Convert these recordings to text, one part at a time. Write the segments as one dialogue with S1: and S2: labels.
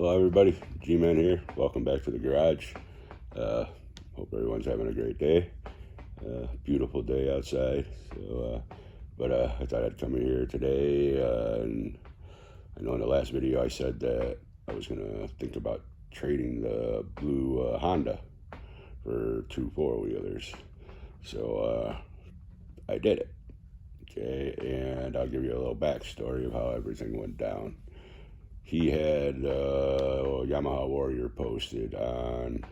S1: Hello, everybody. G-Man here. Welcome back to the garage. Hope everyone's having a great day. Beautiful day outside. But I thought I'd come in here today. And I know in the last video I said that I was going to think about trading the blue Honda for two four-wheelers. So I did it. Okay, and I'll give you a little backstory of how everything went down. He had Yamaha Warrior posted on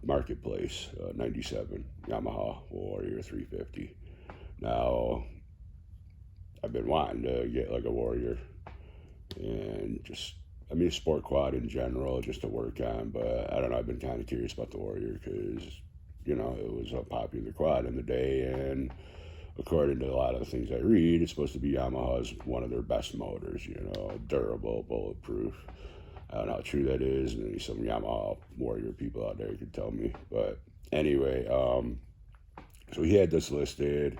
S1: Marketplace, 97 Yamaha Warrior 350. Now, I've been wanting to get like a Warrior and a sport quad in general, just to work on, but I don't know, I've been kind of curious about the Warrior because, it was a popular quad in the day, and according to a lot of the things I read, it's supposed to be Yamaha's one of their best motors, durable, bulletproof. I don't know how true that is. Maybe some Yamaha Warrior people out there could tell me. But anyway, so he had this listed.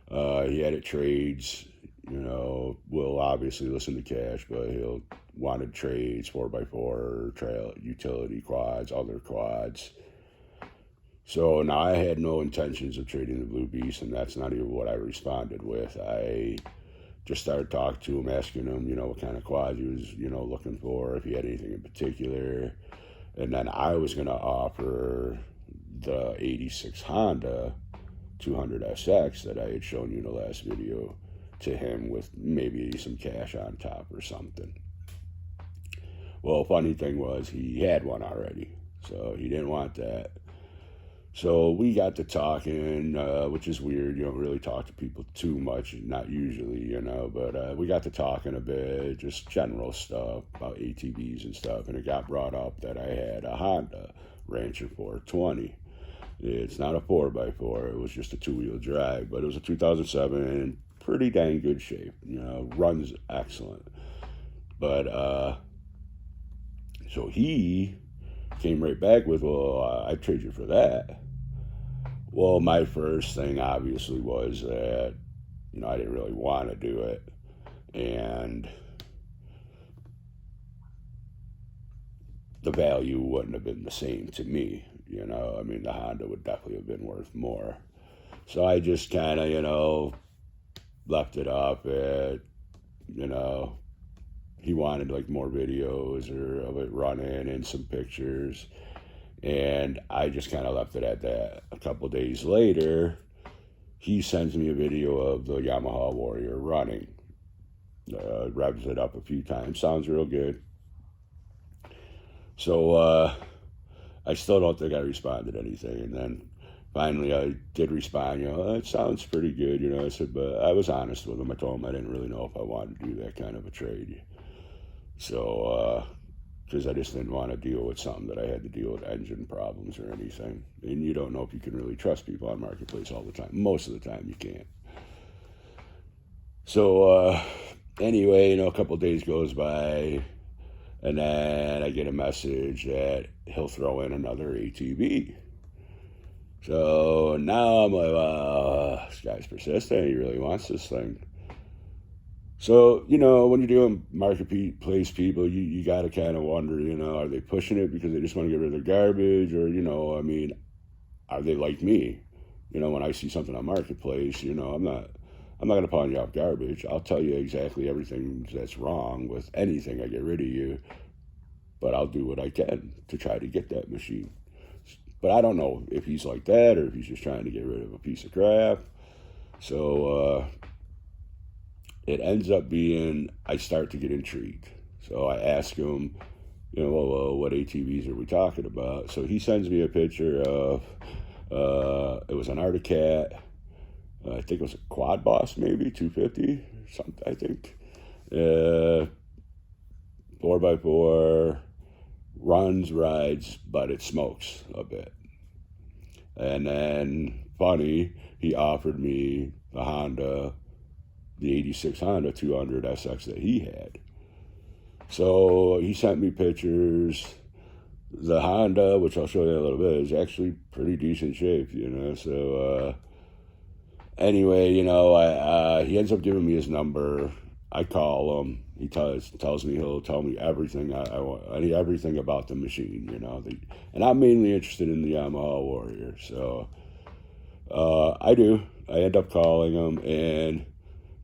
S1: He had it trades. Will obviously listen to cash, but he'll wanted trades, 4x4, trail, utility quads, other quads. So now I had no intentions of trading the Blue Beast, and that's not even what I responded with. I just started talking to him, asking him, what kind of quads he was, looking for, if he had anything in particular. And then I was going to offer the 86 Honda 200SX that I had shown you in the last video to him with maybe some cash on top or something. Well, funny thing was he had one already, so he didn't want that. So we got to talking, which is weird. You don't really talk to people too much, not usually, but we got to talking a bit, just general stuff about ATVs and stuff, and it got brought up that I had a Honda Rancher 420. It's not a 4x4, it was just a two-wheel drive, but it was a 2007 and pretty dang good shape, runs excellent. But, so he came right back with, well, I'd trade you for that. Well, my first thing obviously was that, I didn't really want to do it. And the value wouldn't have been the same to me. The Honda would definitely have been worth more. So I just kind of, left it up at, he wanted like more videos of it running and some pictures. And I just kind of left it at that. A couple days later, he sends me a video of the Yamaha Warrior running. Revs it up a few times. Sounds real good. So I still don't think I responded anything. And then finally I did respond, it sounds pretty good, I said, but I was honest with him. I told him I didn't really know if I wanted to do that kind of a trade. So, because I just didn't want to deal with something that I had to deal with engine problems or anything. And you don't know if you can really trust people on Marketplace all the time. Most of the time you can't. So anyway, a couple days goes by, and then I get a message that he'll throw in another ATV. So now I'm like, this guy's persistent. He really wants this thing. So, when you're doing Marketplace people, you got to kind of wonder, are they pushing it because they just want to get rid of their garbage? Or, are they like me? When I see something on Marketplace, I'm not going to pawn you off garbage. I'll tell you exactly everything that's wrong with anything I get rid of you. But I'll do what I can to try to get that machine. But I don't know if he's like that or if he's just trying to get rid of a piece of crap. So, it ends up being, I start to get intrigued. So I ask him, what ATVs are we talking about? So he sends me a picture of, it was an Arctic Cat, I think it was a Quad Boss maybe, 250, something, I think. 4x4, runs, rides, but it smokes a bit. And then, funny, he offered me the Honda, the 86 Honda 200SX that he had. So he sent me pictures. The Honda, which I'll show you in a little bit, is actually pretty decent shape, So anyway, he ends up giving me his number I call him. He tells me he'll tell me everything I want, everything about the machine, you know. And I'm mainly interested in the Yamaha Warrior, so I do. I end up calling him, and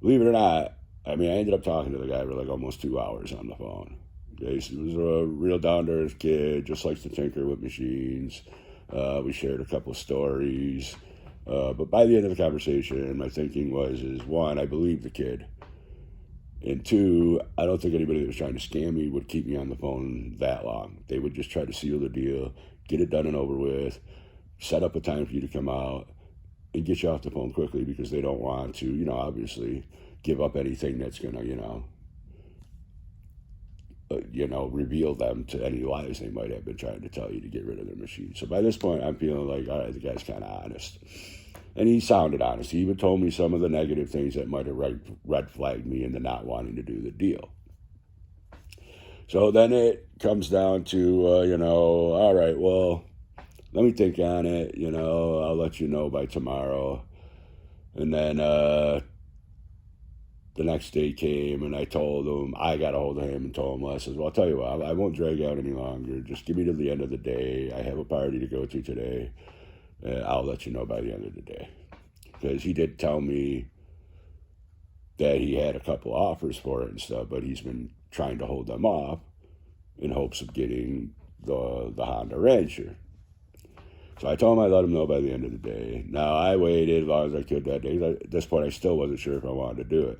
S1: believe it or not, I mean, I ended up talking to the guy for like almost 2 hours on the phone. Okay, so he was a real down-to-earth kid, just likes to tinker with machines. We shared a couple stories. But by the end of the conversation, my thinking was, one, I believe the kid. And two, I don't think anybody that was trying to scam me would keep me on the phone that long. They would just try to seal the deal, get it done and over with, set up a time for you to come out, and get you off the phone quickly because they don't want to, you know, obviously give up anything that's going to, reveal them to any lies they might have been trying to tell you to get rid of their machine. So by this point, I'm feeling like, all right, the guy's kind of honest. And he sounded honest. He even told me some of the negative things that might have red flagged me into not wanting to do the deal. So then it comes down to, all right, well, let me think on it. I'll let you know by tomorrow. And then the next day came, and I told him, I got a hold of him and told him, I says, well, I'll tell you what, I won't drag out any longer. Just give me to the end of the day. I have a party to go to today. I'll let you know by the end of the day. Because he did tell me that he had a couple offers for it and stuff, but he's been trying to hold them off in hopes of getting the Honda Rancher. So I told him I'd let him know by the end of the day. Now, I waited as long as I could that day. At this point, I still wasn't sure if I wanted to do it.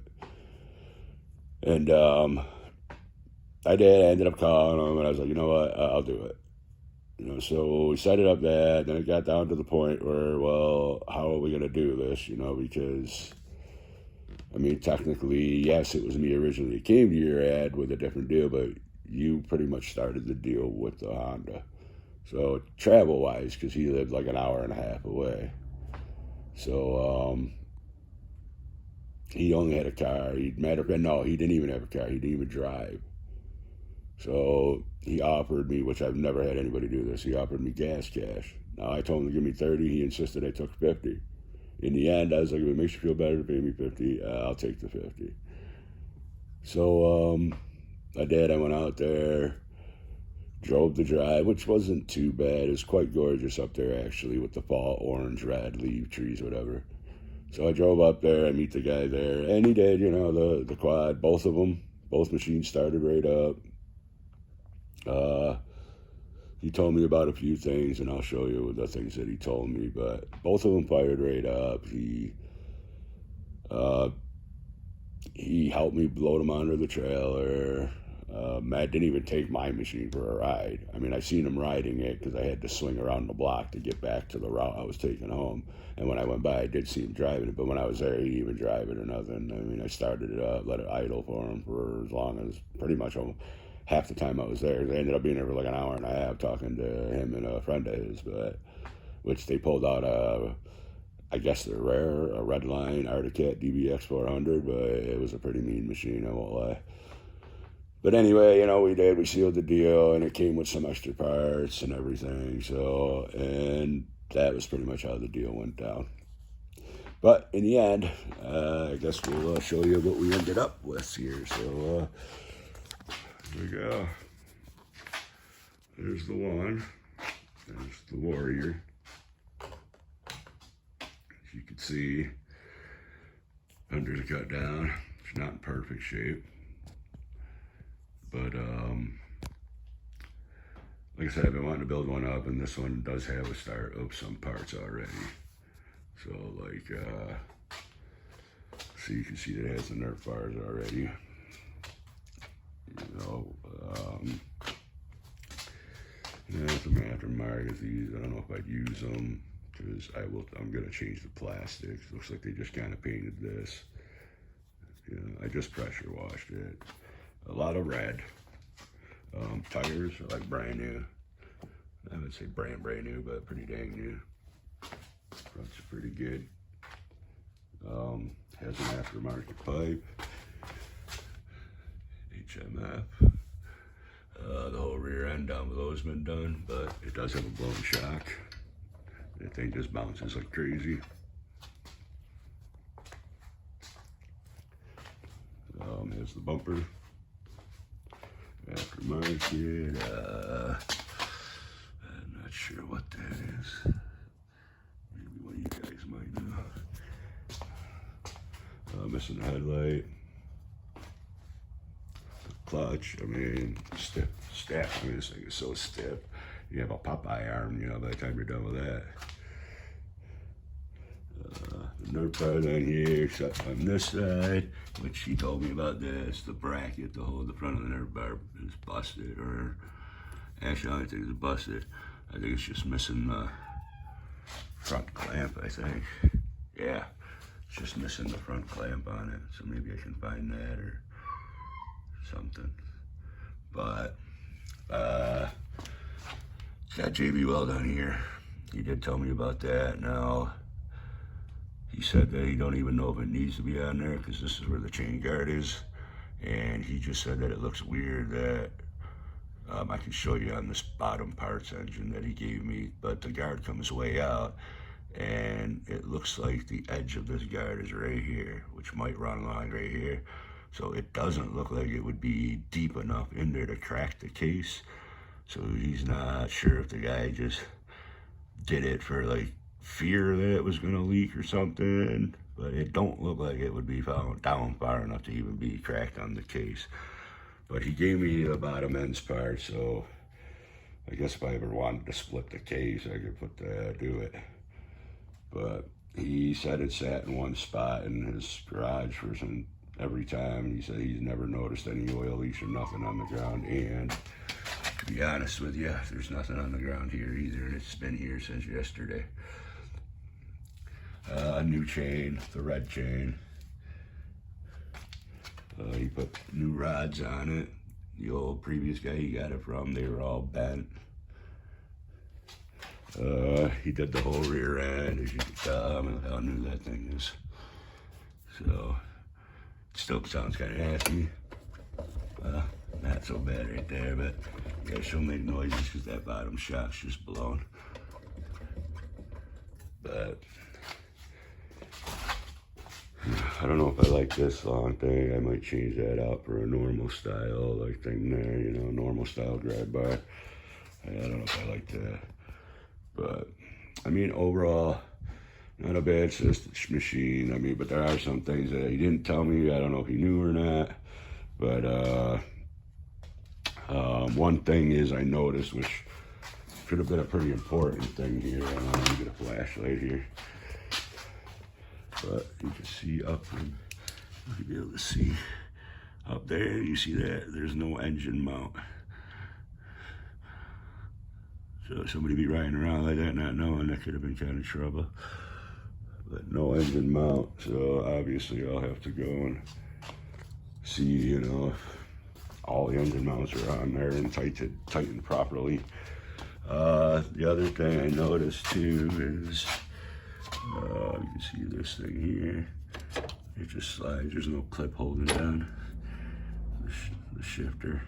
S1: And I did. I ended up calling him, and I was like, you know what, I'll do it. So we set it up that, then it got down to the point where, well, how are we going to do this, because, I mean, technically, yes, it was me originally that came to your ad with a different deal, but you pretty much started the deal with the Honda. So travel-wise, because he lived like an hour and a half away. So he only had a car. He didn't even have a car. He didn't even drive. So he offered me, which I've never had anybody do this, he offered me gas cash. Now, I told him to give me 30. He insisted I took 50. In the end, I was like, if it makes you feel better to pay me 50, I'll take the 50. So I did. I went out there, drove the drive, which wasn't too bad. It was quite gorgeous up there, actually, with the fall orange, red leaf trees, whatever. So I drove up there. I meet the guy there. And he did, the quad, both of them, both machines started right up. He told me about a few things, and I'll show you the things that he told me, but both of them fired right up. He helped me load them onto the trailer. Matt didn't even take my machine for a ride. I mean, I seen him riding it because I had to swing around the block to get back to the route I was taking home. And when I went by, I did see him driving it, but when I was there, he didn't even drive it or nothing. I mean, I started it up, let it idle for him for as long as pretty much half the time I was there. They ended up being there for like an hour and a half talking to him and a friend of his, which they pulled out I guess they're rare, a Redline Arctic Cat DBX 400, but it was a pretty mean machine, I won't lie. But anyway, we sealed the deal, and it came with some extra parts and everything, and that was pretty much how the deal went down. But in the end, I guess we'll show you what we ended up with here. So here we go. There's the one. There's the Warrior. As you can see, under the cut down. It's not in perfect shape. But, like I said, I've been wanting to build one up, and this one does have a start of some parts already. So, so you can see that it has the Nerf bars already. And some aftermarket these. I don't know if I'd use them because I'm gonna change the plastics. Looks like they just kind of painted this. I just pressure washed it. A lot of red. Tires are like brand new. I would say brand new, but pretty dang new. Fronts are pretty good. Has an aftermarket pipe. HMF. The whole rear end down below has been done, but it does have a blown shock. That thing just bounces like crazy. There's the bumper. Aftermarket. I'm not sure what that is. Maybe one of you guys might know. Missing the headlight. Clutch, I mean, stiff. I mean, this thing is so stiff. You have a Popeye arm, you know, by the time you're done with that. The nerve part on here, except on this side, which she told me about this, the bracket to hold the front of the nerve bar is busted, or actually I don't think it's busted. I think it's just missing the front clamp, I think. Yeah, it's just missing the front clamp on it, so maybe I can find that or something. But got JB Weld on here. He did tell me about that. Now he said that he don't even know if it needs to be on there because this is where the chain guard is, and he just said that it looks weird that I can show you on this bottom parts engine that he gave me, but the guard comes way out and it looks like the edge of this guard is right here, which might run along right here. So it doesn't look like it would be deep enough in there to crack the case. So he's not sure if the guy just did it for like fear that it was gonna leak or something, but it don't look like it would be found down far enough to even be cracked on the case. But he gave me the bottom ends part, so I guess if I ever wanted to split the case, I could do it. But he said it sat in one spot in his garage for every time. He said he's never noticed any oil leaks or nothing on the ground, and to be honest with you, there's nothing on the ground here either, and it's been here since yesterday. A new chain, the red chain. He put new rods on it. The old previous guy he got it from, they were all bent. He did the whole rear end, as you can tell. I mean, how new that thing is. So, it still sounds kind of nasty. Not so bad right there, but yeah, she'll make noises because that bottom shock's just blown. But I don't know if I like this long thing. I might change that out for a normal style like thing there, you know, normal style grab bar. I don't know if I like that. But I mean, overall, not a bad machine. I mean, but there are some things that he didn't tell me. I don't know if he knew or not. But one thing is I noticed, which should have been a pretty important thing here. Let me get a flashlight here. But you can see up, and you'll be able to see up there. You see that there's no engine mount. So somebody be riding around like that, not knowing, that could have been kind of trouble. But no engine mount, so obviously I'll have to go and see, you know, if all the engine mounts are on there and tightened properly. The other thing I noticed too is, you can see this thing here. It just slides. There's no clip holding down the shifter,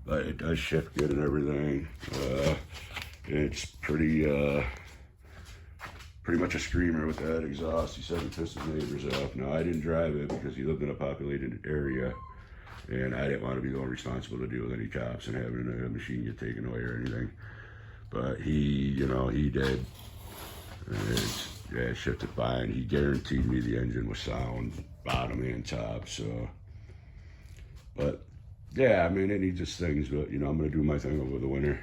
S1: but it does shift good and everything. It's pretty much a screamer with that exhaust. He said it pissed his neighbors off. Now, I didn't drive it because he lived in a populated area, and I didn't want to be the one responsible to deal with any cops and having a machine get taken away or anything. But he, you know, he did. Yeah, it shifted fine. He guaranteed me the engine was sound, bottom and top. So, but yeah, I mean, it needs its things. But you know, I'm gonna do my thing over the winter.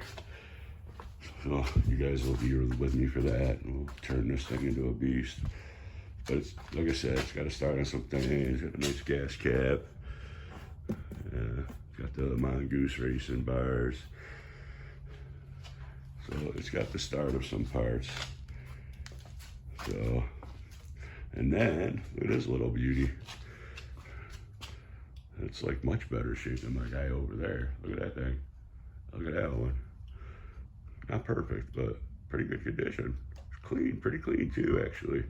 S1: So you guys will be with me for that, and we'll turn this thing into a beast. But it's, like I said, it's got to start on some things. Got a nice gas cap. Got the Mongoose racing bars. So it's got the start of some parts. So, and then look at this little beauty. It's like much better shape than my guy over there. Look at that thing. Look at that one. Not perfect, but pretty good condition. Clean, pretty clean too, actually.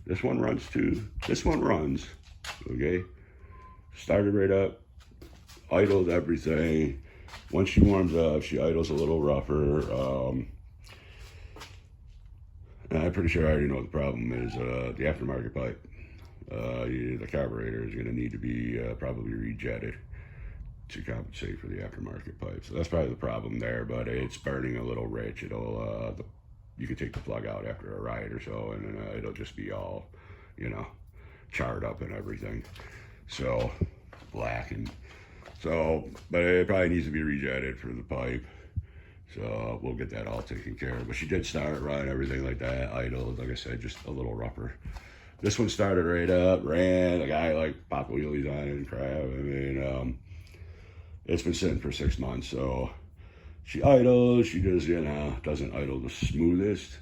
S1: This one runs too. This one runs, okay? Started right up, idled everything. Once she warms up, she idles a little rougher. And I'm pretty sure I already know what the problem is, the aftermarket pipe. The carburetor is going to need to be probably rejetted to compensate for the aftermarket pipe. So that's probably the problem there, but it's burning a little rich. You can take the plug out after a ride or so, and it'll just be all, charred up and everything. So black, and so, but it probably needs to be rejetted for the pipe. So we'll get that all taken care of. But she did start running, everything like that, idled, like I said, just a little rougher. This one started right up, ran, the guy like popped wheelies on it and crap. I mean, it's been sitting for 6 months, so she idles, she just, doesn't idle the smoothest.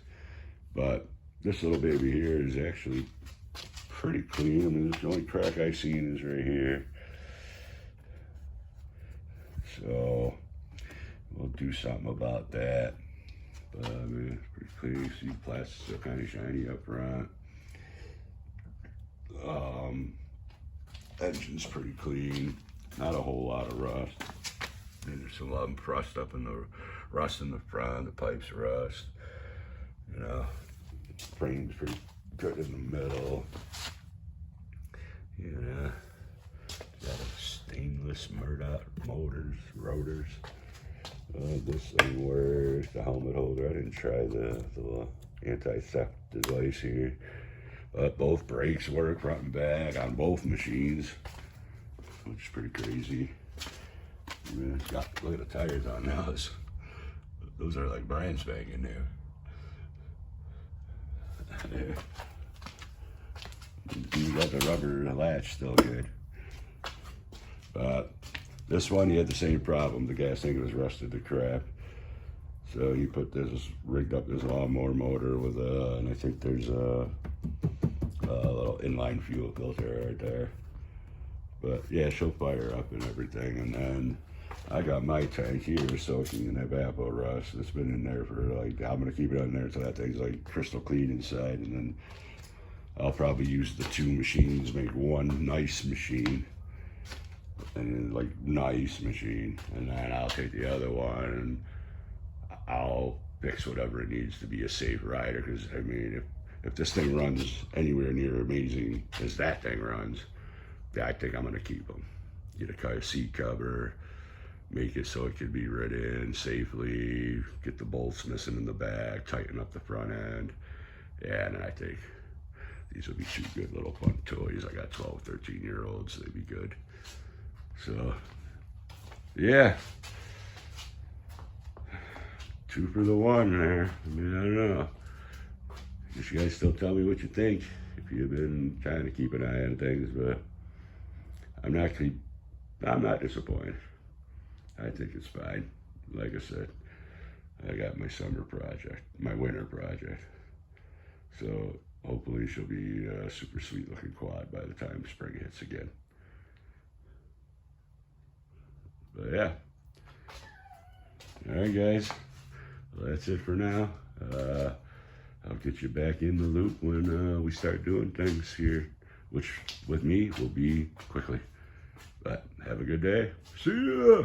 S1: But this little baby here is actually pretty clean. I mean, the only crack I've seen is right here. So we'll do something about that. But I mean, it's pretty clean. See, plastic's still kind of shiny up front. Engine's pretty clean. Not a whole lot of rust. And there's some rust up in the front. The pipes rust. Frame's pretty good in the middle. Got a stainless Murdoch rotors. This thing works. The helmet holder. I didn't try the anti-theft device here. But both brakes work front and back on both machines, which is pretty crazy. I mean, it's got, look at the tires on those. Those are like brand spanking new. You got the rubber latch still good. But this one, he had the same problem. The gas tank was rusted to crap. So he rigged up this lawnmower motor with and I think there's a little inline fuel filter right there. But yeah, she'll fire up and everything. And then I got my tank here soaking in evapor rust. It's been in there for like, I'm gonna keep it in there until that thing's like crystal clean inside. And then I'll probably use the two machines, make one nice machine. And like nice machine. And then I'll take the other one and I'll fix whatever it needs to be a safe rider. Because I mean, if this thing runs anywhere near amazing as that thing runs, I think I'm gonna keep them. Get a car seat cover, make it so it can be ridden safely, get the bolts missing in the back, tighten up the front end. Yeah, and I think these will be two good little fun toys. I got 12, 13-year-olds, they'd be good. So, yeah. 2 for the 1 there. I mean, I don't know. Guess you guys still tell me what you think if you've been trying to keep an eye on things, but I'm not disappointed. I think it's fine. Like I said, I got my winter project. So hopefully she'll be a super sweet looking quad by the time spring hits again. But yeah. All right, guys. Well, that's it for now. I'll get you back in the loop when we start doing things here, which with me will be quickly. But have a good day. See ya.